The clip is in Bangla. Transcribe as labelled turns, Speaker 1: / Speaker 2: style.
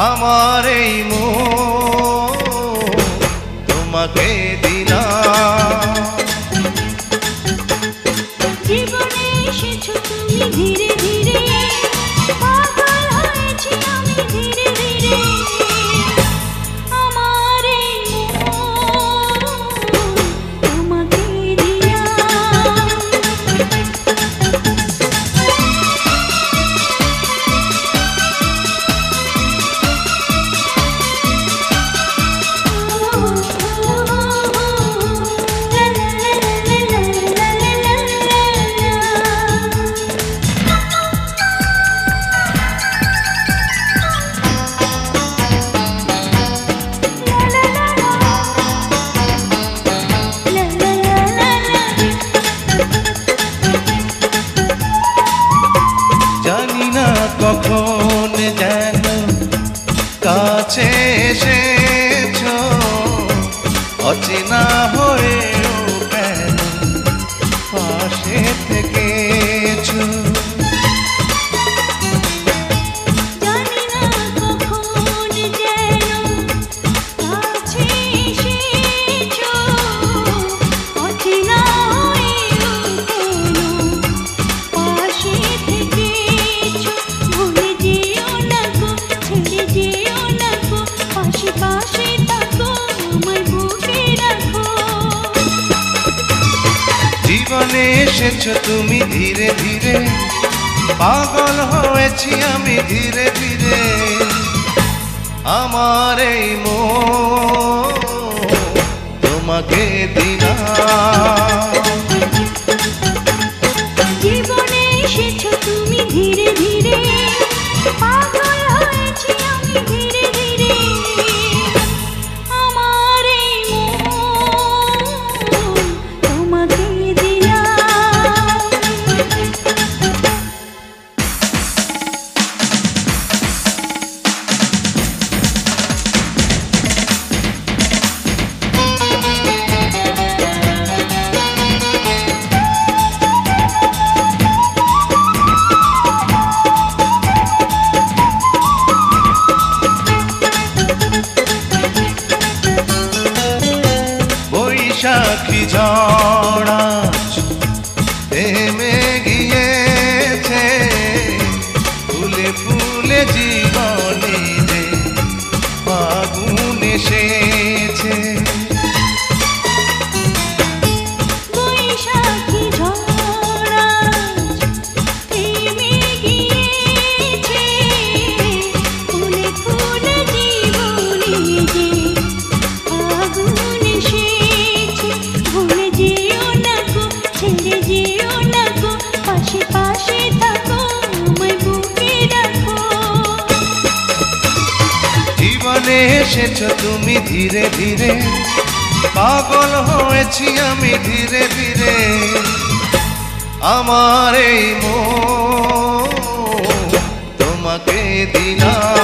Speaker 1: আমার এই মন তোমাকে দিলাম।
Speaker 2: জীবনে এসেছো তুমি ধীরে ধীরে, পাগল হয়েছি আমি ধীরে ধীরে। আমার এই মন তোমাকে দিলাম।
Speaker 1: জানি না কখন যেন কাছে এসেছো, অচেনা হয়েও কেন পাশে থেকেছো।
Speaker 2: জানি না কখন যেন কাছে এসেছো, অচেনা হয়েও কেন পাশে থেকেছো। ভুলে যেও না গো, ছেড়ে যেও না গো, পাশে পাশে থাকো, আমার বুকে রাখো।
Speaker 1: জীবনে এসেছো তুমি ধীরে ধীরে, পাগল হয়েছি আমি ধীরে ধীরে। আমার এই মন তোমাকে দিলাম।
Speaker 2: জীবনে এসেছো তুমি ধীরে ধীরে, পাগল হয়েছি আমি ধীরে ধীরে। আমার এই মন তোমাকে দিলাম।
Speaker 1: বৈশাখী ঝড় থেমে গিয়েছে, ফুলে ফুলে জীবনে যে ফাগুন এসেছে।
Speaker 2: বৈশাখী ঝড় আজ থেমে গিয়েছে, ফুলে ফুলে জীবনে যে ফাগুন এসেছে। ভুলে যেও না গো, ছেড়ে যেও না গো, পাশে পাশে থাকো, আমায় বুকে রাখো।
Speaker 1: জীবনে এসেছো তুমি ধীরে ধীরে, পাগল হয়েছি আমি ধীরে ধীরে। আমার এই মন তোমাকে দিলাম।